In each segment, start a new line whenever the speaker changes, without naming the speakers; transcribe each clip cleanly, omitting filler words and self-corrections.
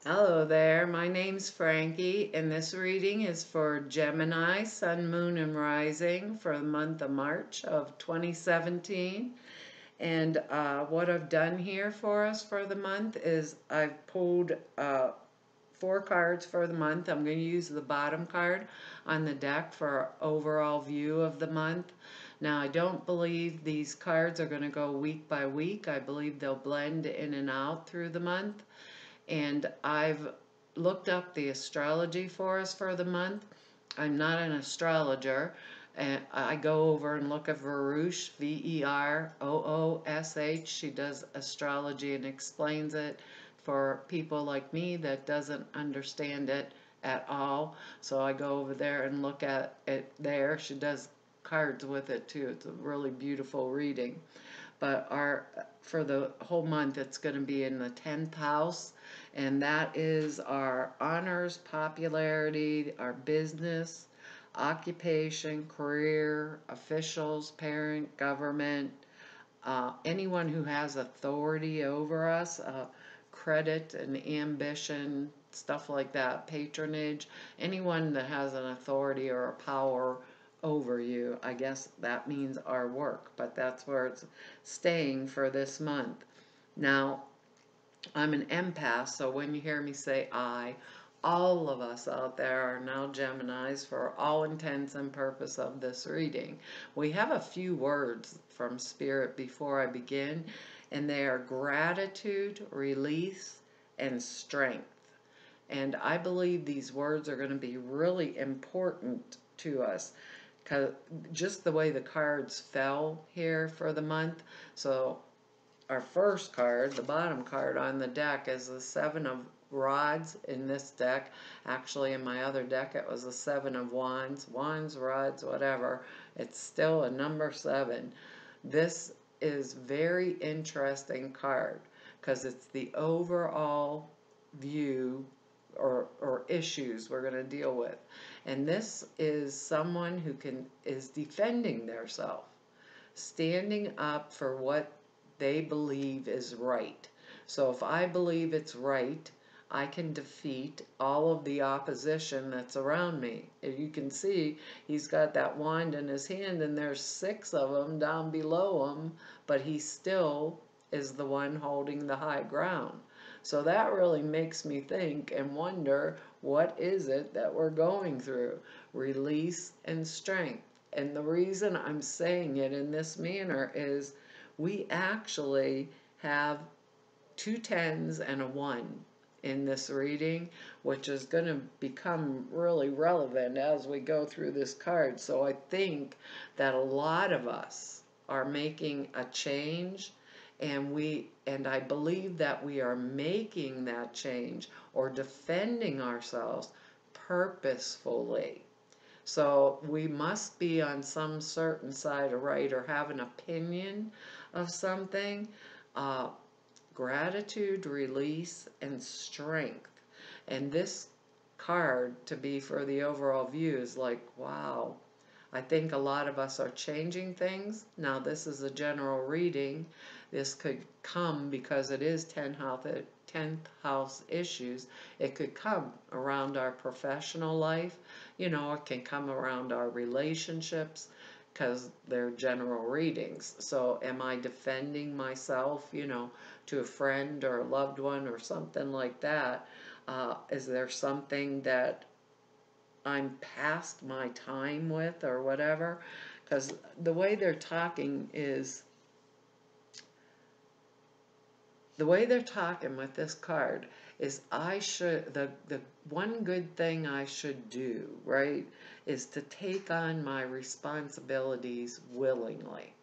Hello there, my name's Frankie, and this reading is for Gemini, Sun, Moon, and Rising for the month of March of 2017. And what I've done here for us for the month is I've pulled 4 cards for the month. I'm going to use the bottom card on the deck for an overall view of the month. Now, I don't believe these cards are going to go week by week. I believe they'll blend in and out through the month. And I've looked up the astrology for us for the month. I'm not an astrologer, and I go over and look at Veroush, Veroosh. She does astrology and explains it for people like me that doesn't understand it at all. So I go over there and look at it there. She does cards with it too. It's a really beautiful reading. But for the whole month, it's going to be in the 10th house, and that is our honors, popularity, our business, occupation, career, officials, parent, government, anyone who has authority over us, credit and ambition, stuff like that, patronage, anyone that has an authority or a power over you. I guess that means our work, but that's where it's staying for this month. Now, I'm an empath, so when you hear me say I, all of us out there are now Geminis for all intents and purpose of this reading. We have a few words from Spirit before I begin, and they are gratitude, release, and strength. And I believe these words are going to be really important to us, because just the way the cards fell here for the month. So our first card, the bottom card on the deck, is the Seven of Rods in this deck. Actually, in my other deck, it was the Seven of Wands. Wands, rods, whatever. It's still a number 7. This is very interesting card because it's the overall view or issues we're going to deal with. And this is someone who is defending themselves, standing up for what they believe is right. So if I believe it's right, I can defeat all of the opposition that's around me. If you can see, he's got that wand in his hand and there's 6 of them down below him, but he still is the one holding the high ground. So that really makes me think and wonder, what is it that we're going through? Release and strength. And the reason I'm saying it in this manner is we actually have 2 10s and a 1 in this reading, which is going to become really relevant as we go through this card. So I think that a lot of us are making a change, and I believe that we are making that change or defending ourselves purposefully. So we must be on some certain side of right or have an opinion of something. Gratitude, release, and strength. And this card to be for the overall view is like, wow. I think a lot of us are changing things. Now, this is a general reading. This could come because it is 10th house issues. It could come around our professional life. It can come around our relationships because they're general readings. So am I defending myself, to a friend or a loved one or something like that? Is there something that I'm past my time with or whatever? Because the way they're talking with this card is the one good thing I should do, right, is to take on my responsibilities willingly.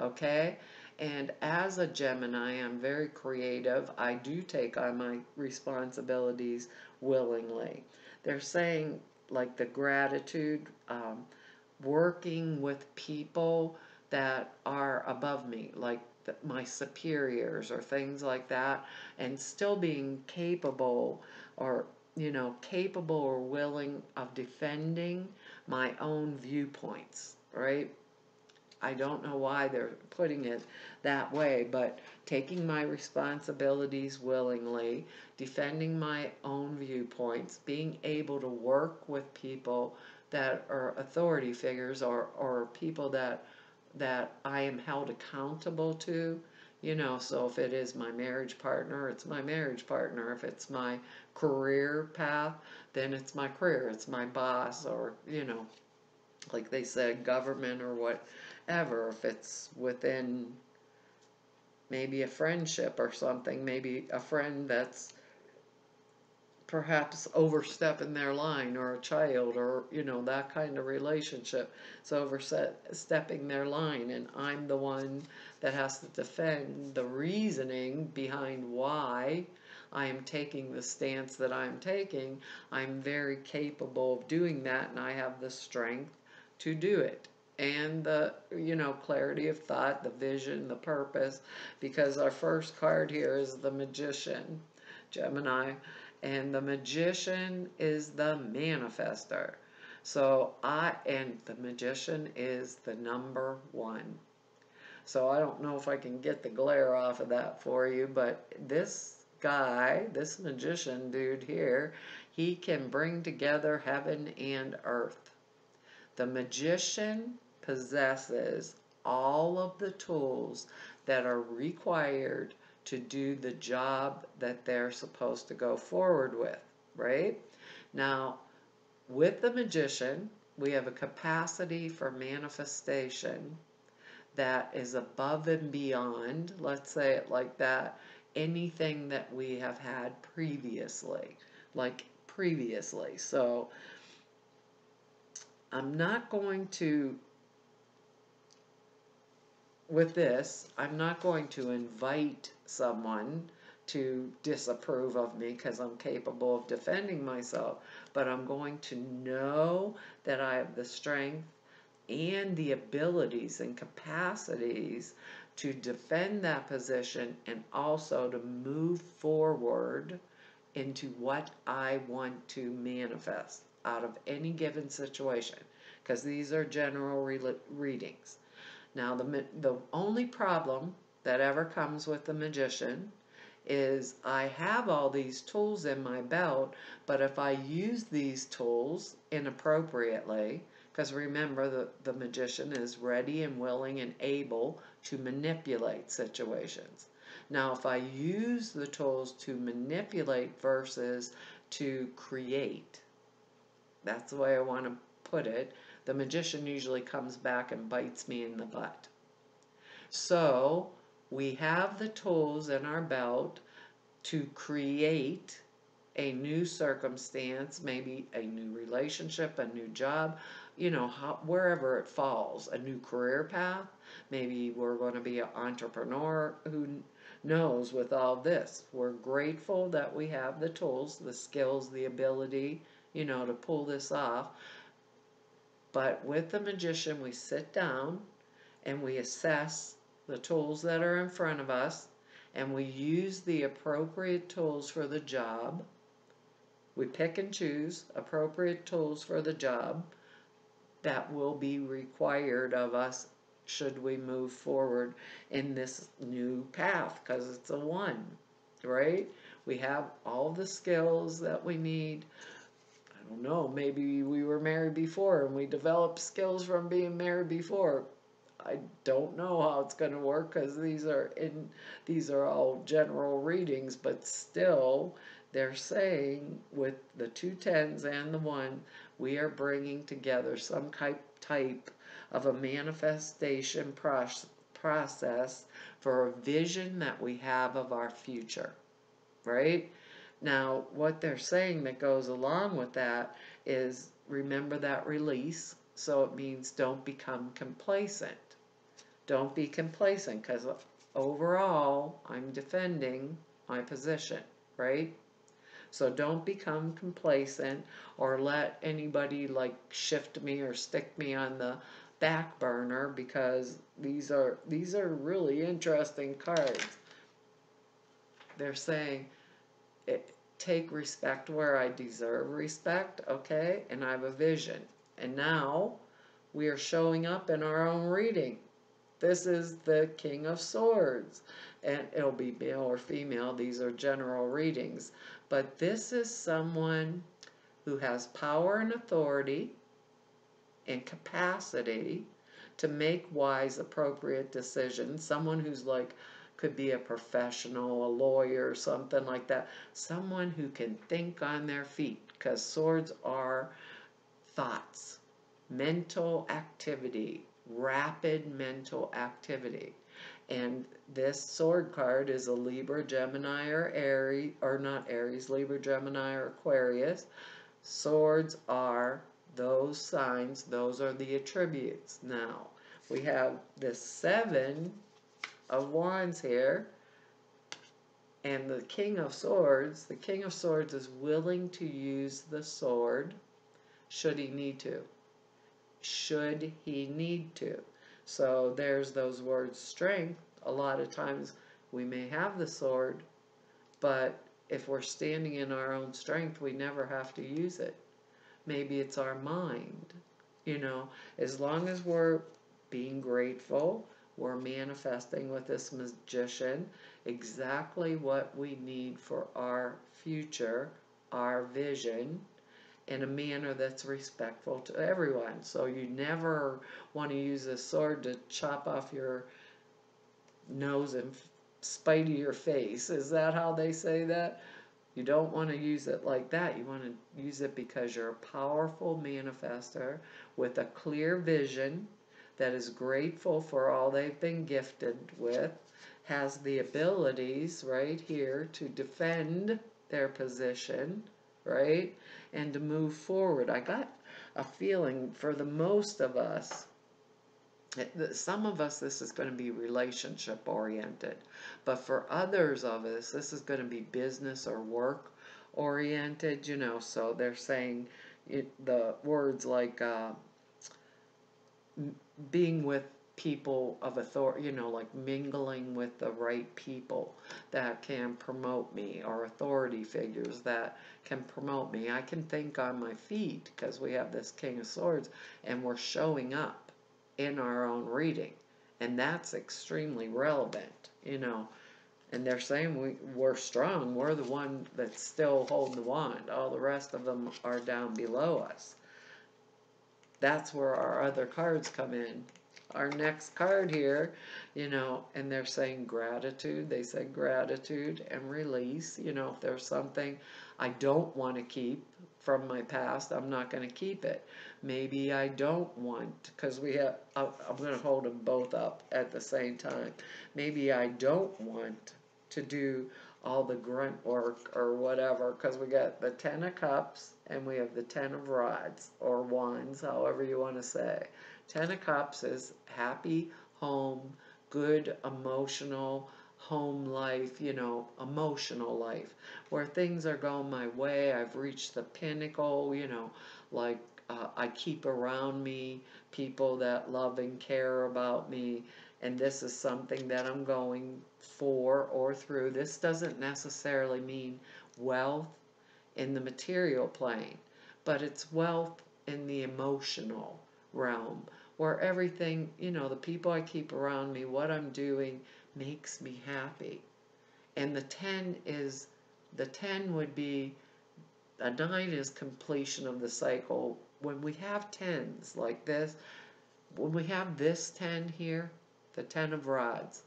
Okay? And as a Gemini, I'm very creative. I do take on my responsibilities willingly. They're saying, like, the gratitude, working with people that are above me, like my superiors or things like that, and still being capable or willing of defending my own viewpoints, right? I don't know why they're putting it that way, but taking my responsibilities willingly, defending my own viewpoints, being able to work with people that are authority figures, or people that I am held accountable to. So if it is my marriage partner, it's my marriage partner. If it's my career path, then it's my career, it's my boss, or, like they said, government or whatever. If it's within maybe a friendship or something, maybe a friend that's perhaps overstepping their line, or a child, or that kind of relationship. It's overstepping their line, and I'm the one that has to defend the reasoning behind why I am taking the stance that I'm taking. I'm very capable of doing that, and I have the strength to do it, and the clarity of thought, the vision, the purpose, because our first card here is the Magician, Gemini. And the Magician is the manifester. And the Magician is the number 1. So I don't know if I can get the glare off of that for you, but this guy, this Magician dude here, he can bring together heaven and earth. The Magician possesses all of the tools that are required to do the job that they're supposed to go forward with, right? Now, with the Magician, we have a capacity for manifestation that is above and beyond, let's say it like that, anything that we have had previously. So, I'm not going to invite someone to disapprove of me because I'm capable of defending myself, but I'm going to know that I have the strength and the abilities and capacities to defend that position, and also to move forward into what I want to manifest out of any given situation, because these are general readings. Now, the only problem that ever comes with the Magician is I have all these tools in my belt, but if I use these tools inappropriately, because remember, the Magician is ready and willing and able to manipulate situations. Now, if I use the tools to manipulate versus to create, that's the way I want to put it, the Magician usually comes back and bites me in the butt. So, we have the tools in our belt to create a new circumstance, maybe a new relationship, a new job, wherever it falls, a new career path. Maybe we're going to be an entrepreneur. Who knows with all this? We're grateful that we have the tools, the skills, the ability, to pull this off. But with the Magician, we sit down and we assess the tools that are in front of us, and we use the appropriate tools for the job. We pick and choose appropriate tools for the job that will be required of us should we move forward in this new path, because it's a 1, right? We have all the skills that we need. I don't know, maybe we were married before and we developed skills from being married before. I don't know how it's going to work, because these are all general readings, but still they're saying with the 2 tens and the 1, we are bringing together some type of a manifestation process for a vision that we have of our future, right? Now, what they're saying that goes along with that is, remember that release. So it means don't become complacent. Don't be complacent, because overall, I'm defending my position, right? So don't become complacent or let anybody shift me or stick me on the back burner, because these are really interesting cards. They're saying, take respect where I deserve respect, okay? And I have a vision. And now we are showing up in our own reading. This is the King of Swords. And it'll be male or female. These are general readings. But this is someone who has power and authority and capacity to make wise, appropriate decisions. Someone who's like, could be a professional, a lawyer, something like that. Someone who can think on their feet, because swords are thoughts, mental activity, rapid mental activity. And this sword card is a Libra, Gemini, or Aries, or not Aries, Libra, Gemini, or Aquarius. Swords are those signs, those are the attributes. Now, we have the 7 of Wands here, and the King of Swords. The King of Swords is willing to use the sword should he need to. Should he need to. So there's those words, strength. A lot of times we may have the sword, but if we're standing in our own strength, we never have to use it. Maybe it's our mind. As long as we're being grateful, we're manifesting with this magician exactly what we need for our future, our vision, in a manner that's respectful to everyone. So you never want to use a sword to chop off your nose and spite of your face. Is that how they say that? You don't want to use it like that. You want to use it because you're a powerful manifester with a clear vision that is grateful for all they've been gifted with, has the abilities right here to defend their position, right, and to move forward. I got a feeling for the most of us, some of us, this is going to be relationship oriented, but for others of us, this is going to be business or work oriented, so they're saying the words like being with people of authority, like mingling with the right people that can promote me, or authority figures that can promote me. I can think on my feet because we have this King of Swords and we're showing up in our own reading, and that's extremely relevant, and they're saying we're strong, we're the one that's still holding the wand, all the rest of them are down below us. That's where our other cards come in. Our next card here, and they're saying gratitude. They say gratitude and release. If there's something I don't want to keep from my past, I'm not going to keep it. Maybe I don't want, because I'm going to hold them both up at the same time. Maybe I don't want to do all the grunt work or whatever, because we got the 10 of Cups and we have the 10 of Rods, or Wands, however you want to say. 10 of Cups is happy home, good emotional home life, emotional life, where things are going my way, I've reached the pinnacle, like I keep around me people that love and care about me, and this is something that I'm going for or through. This doesn't necessarily mean wealth in the material plane, but it's wealth in the emotional realm, where everything, the people I keep around me, what I'm doing makes me happy. And the 10 would be, a 9 is completion of the cycle. When we have 10s like this, when we have this 10 here, the 10 of Rods,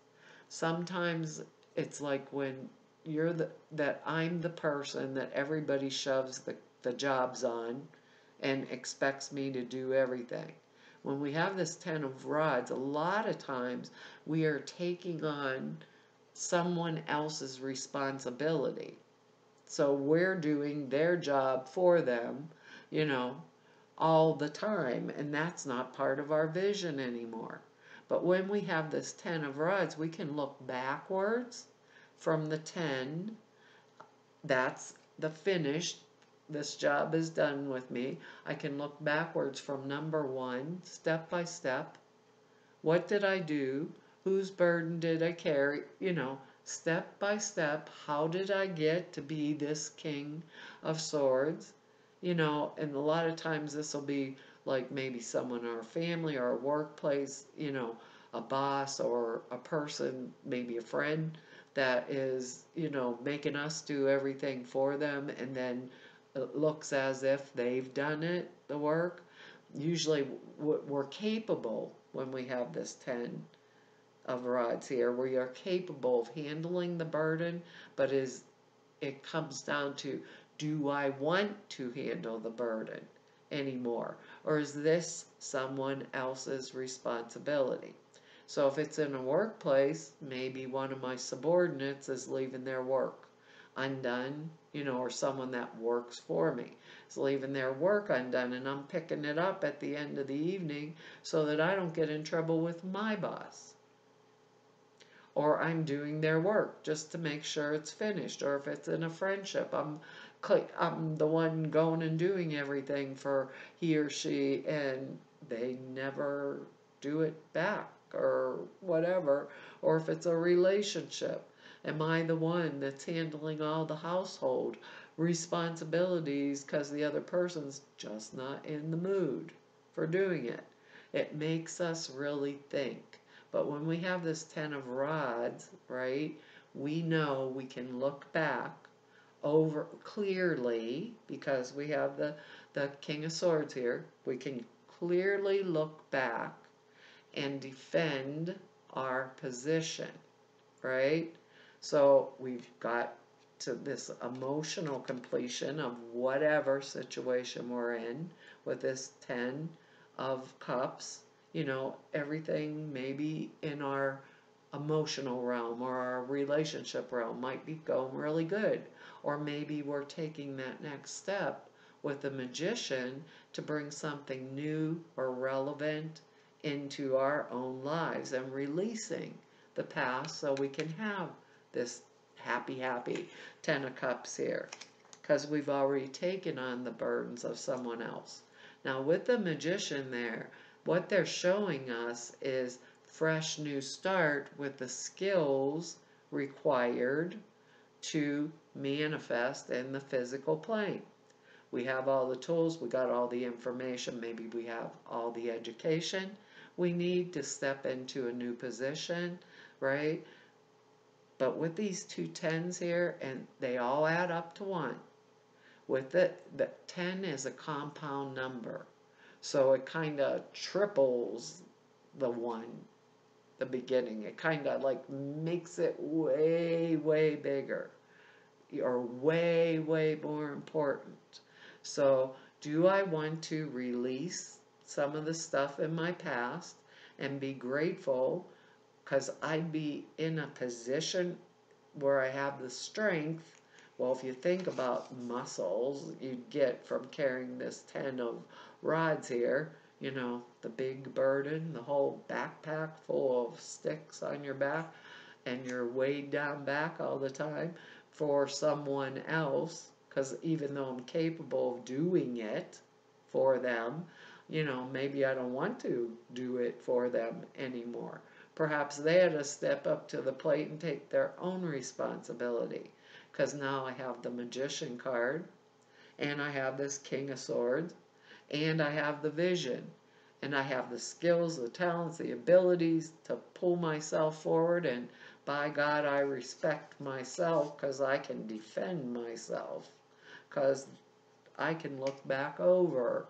sometimes it's like when that I'm the person that everybody shoves the jobs on and expects me to do everything. When we have this 10 of Rods, a lot of times we are taking on someone else's responsibility. So we're doing their job for them, all the time, and that's not part of our vision anymore. But when we have this 10 of Rods, we can look backwards from the 10. That's the finished. This job is done with me. I can look backwards from number 1, step by step. What did I do? Whose burden did I carry? Step by step, how did I get to be this King of Swords? And a lot of times this will be like maybe someone in our family or our workplace, a boss or a person, maybe a friend, that is, making us do everything for them, and then it looks as if they've done it, the work. Usually we're capable when we have this 10 of rods here. We are capable of handling the burden, but it comes down to, do I want to handle the burden anymore? Or is this someone else's responsibility? So if it's in a workplace, maybe one of my subordinates is leaving their work undone, or someone that works for me is leaving their work undone, and I'm picking it up at the end of the evening so that I don't get in trouble with my boss. Or I'm doing their work just to make sure it's finished. Or if it's in a friendship, I'm the one going and doing everything for he or she, and they never do it back or whatever. Or if it's a relationship, am I the one that's handling all the household responsibilities because the other person's just not in the mood for doing it? It makes us really think. But when we have this 10 of rods, right, we know we can look back over clearly, because we have the King of Swords here. We can clearly look back and defend our position, right? So we've got to this emotional completion of whatever situation we're in with this 10 of Cups. Everything maybe in our emotional realm or our relationship realm might be going really good. Or maybe we're taking that next step with the Magician to bring something new or relevant into our own lives and releasing the past so we can have this happy 10 of Cups here, because we've already taken on the burdens of someone else. Now with the Magician there, what they're showing us is fresh new start with the skills required to manifest in the physical plane. We have all the tools, we got all the information, maybe we have all the education we need to step into a new position, right? But with these two 10s here, and they all add up to 1. With the 10 is a compound number. So it kind of triples the 1, the beginning. It kind of like makes it way bigger, or way more important. So do I want to release some of the stuff in my past and be grateful, because I'd be in a position where I have the strength. Well, if you think about muscles you'd get from carrying this 10 of rods here, the big burden, the whole backpack full of sticks on your back, and you're weighed down back all the time for someone else, because even though I'm capable of doing it for them, maybe I don't want to do it for them anymore. Perhaps they had to step up to the plate and take their own responsibility, because now I have the Magician card, and I have this King of Swords, and I have the vision, and I have the skills, the talents, the abilities to pull myself forward, and by God, I respect myself because I can defend myself, because I can look back over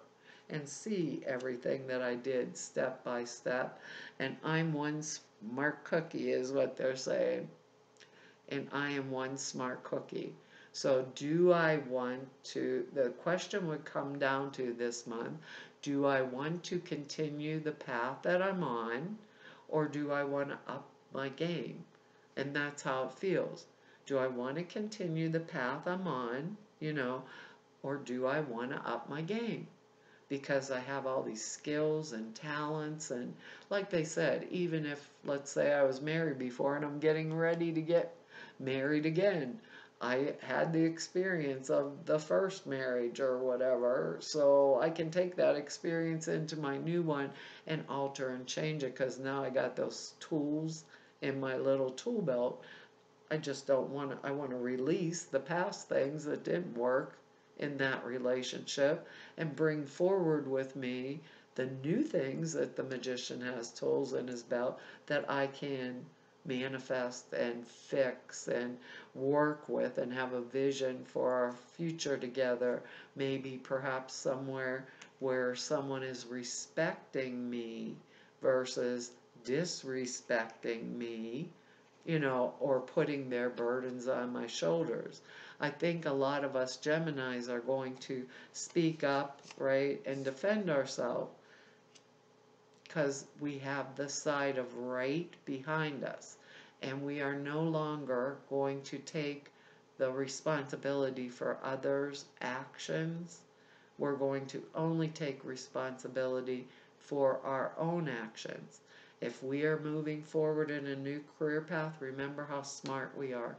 and see everything that I did step by step. And I'm one smart cookie is what they're saying. And I am one smart cookie. So do I want to, the question would come down to this month, do I want to continue the path that I'm on, or do I want to up my game? And that's how it feels. Do I want to continue the path I'm on, or do I want to up my game? Because I have all these skills and talents, and like they said, even if, let's say I was married before and I'm getting ready to get married again, I had the experience of the first marriage or whatever, so I can take that experience into my new one and alter and change it, because now I got those tools in my little tool belt. I just don't want to, I want to release the past things that didn't work in that relationship and bring forward with me the new things that the magician has tools in his belt that I can manifest and fix and work with and have a vision for our future together. Maybe perhaps somewhere where someone is respecting me versus disrespecting me, or putting their burdens on my shoulders. I think a lot of us Geminis are going to speak up, right, and defend ourselves because we have the side of right behind us. And we are no longer going to take the responsibility for others' actions. We're going to only take responsibility for our own actions. If we are moving forward in a new career path, remember how smart we are.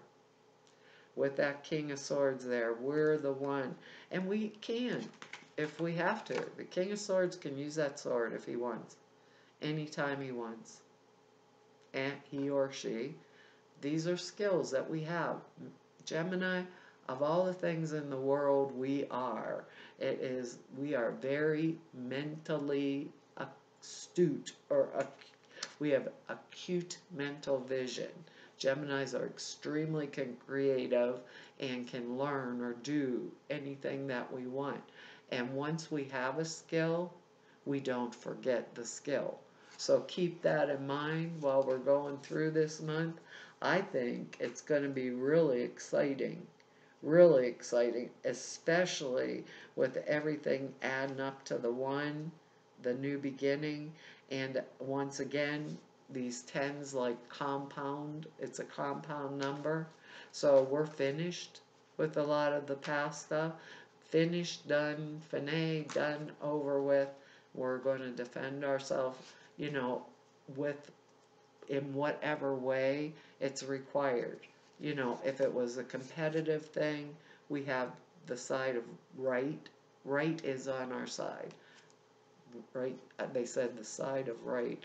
With that King of Swords there, we're the one. And we can, if we have to. The King of Swords can use that sword if he wants. Anytime he wants. And he or she. These are skills that we have. Gemini, of all the things in the world we are, we are very mentally astute, or we have acute mental vision. Geminis are extremely creative and can learn or do anything that we want. And once we have a skill, we don't forget the skill. So keep that in mind while we're going through this month. I think it's going to be really exciting, especially with everything adding up to the new beginning. And once again, these tens like compound, it's a compound number. So we're finished with a lot of the past stuff. Finished, done, finale, done, over with. We're going to defend ourselves, in whatever way it's required. If it was a competitive thing, we have the side of right. Right is on our side. Right, they said the side of right.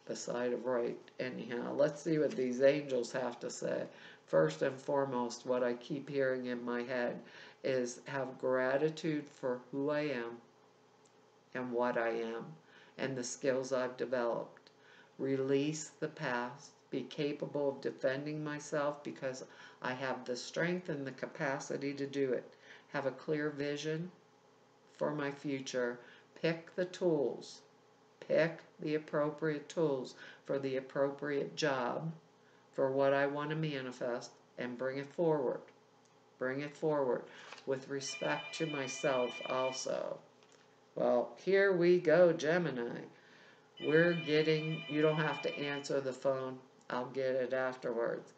The side of right. Anyhow, let's see what these angels have to say. First and foremost, what I keep hearing in my head is have gratitude for who I am and what I am and the skills I've developed. Release the past. Be capable of defending myself because I have the strength and the capacity to do it. Have a clear vision for my future. Pick the tools. Pick the appropriate tools for the appropriate job, for what I want to manifest, and bring it forward. Bring it forward with respect to myself also. Well, here we go, Gemini. You don't have to answer the phone. I'll get it afterwards.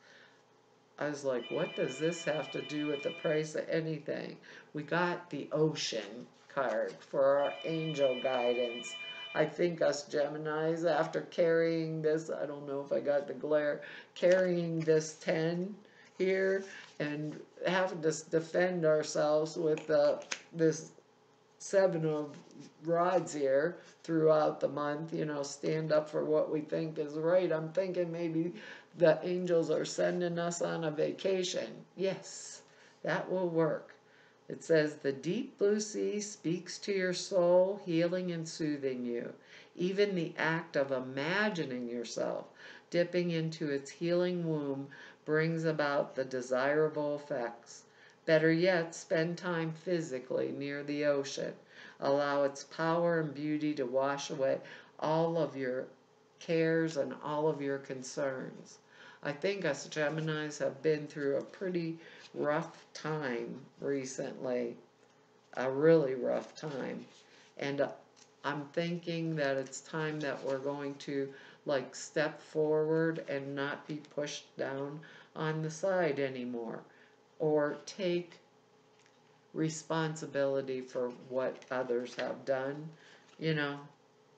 I was like, what does this have to do with the price of anything? We got the Ocean card for our angel guidance. I think us Geminis, after carrying this, I don't know if I got the glare, carrying this 10 here and having to defend ourselves with this 7 of rods here throughout the month, stand up for what we think is right. I'm thinking maybe the angels are sending us on a vacation. Yes, that will work. It says, the deep blue sea speaks to your soul, healing and soothing you. Even the act of imagining yourself dipping into its healing womb brings about the desirable effects. Better yet, spend time physically near the ocean. Allow its power and beauty to wash away all of your cares and all of your concerns. I think us Geminis have been through a pretty rough time recently, a really rough time, and I'm thinking that it's time that we're going to step forward and not be pushed down on the side anymore, or take responsibility for what others have done, and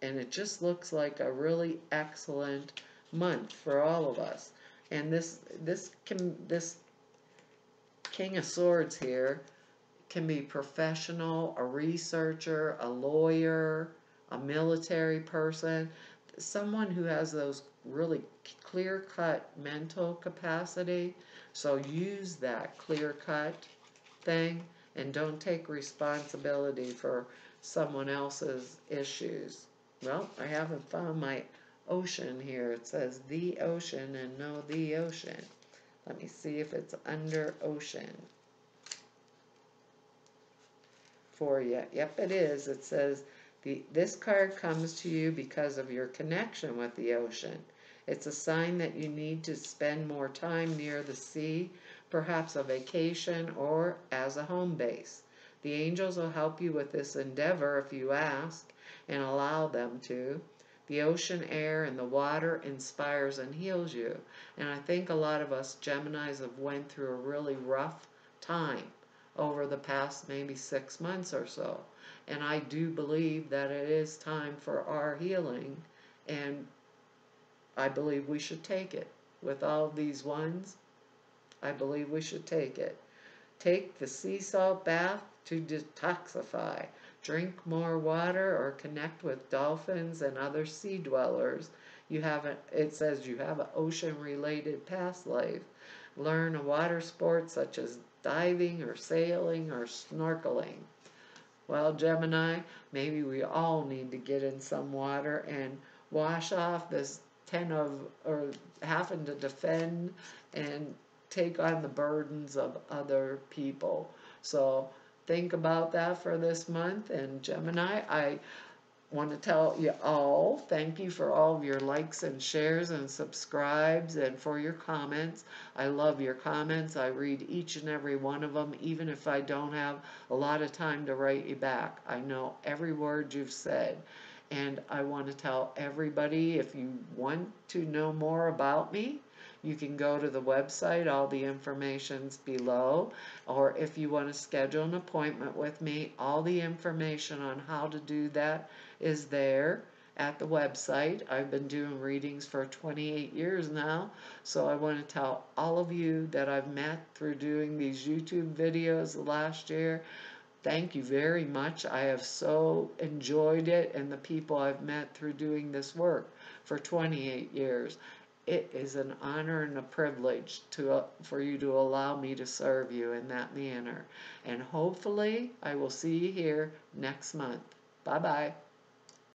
it just looks like a really excellent month for all of us. And this King of Swords here can be professional, a researcher, a lawyer, a military person, someone who has those really clear-cut mental capacity. So use that clear-cut thing and don't take responsibility for someone else's issues. Well, I haven't found my ocean here. It says the ocean and no the ocean. Let me see if it's under ocean for you. Yep, it is. It says this card comes to you because of your connection with the ocean. It's a sign that you need to spend more time near the sea, perhaps a vacation or as a home base. The angels will help you with this endeavor if you ask and allow them to. The ocean air and the water inspires and heals you. And I think a lot of us Geminis have went through a really rough time over the past maybe 6 months or so. And I do believe that it is time for our healing, and I believe we should take it. With all these ones, I believe we should take it. Take the sea salt bath to detoxify. Drink more water or connect with dolphins and other sea dwellers. It says you have an ocean-related past life. Learn a water sport such as diving or sailing or snorkeling. Well, Gemini, maybe we all need to get in some water and wash off this or having to defend and take on the burdens of other people. So think about that for this month. And Gemini, I want to tell you all, thank you for all of your likes and shares and subscribes and for your comments. I love your comments. I read each and every one of them, even if I don't have a lot of time to write you back. I know every word you've said. And I want to tell everybody, if you want to know more about me, you can go to the website, all the information's below, or if you want to schedule an appointment with me, all the information on how to do that is there at the website. I've been doing readings for 28 years now, so I want to tell all of you that I've met through doing these YouTube videos last year, thank you very much. I have so enjoyed it, and the people I've met through doing this work for 28 years. It is an honor and a privilege for you to allow me to serve you in that manner. And hopefully, I will see you here next month. Bye-bye.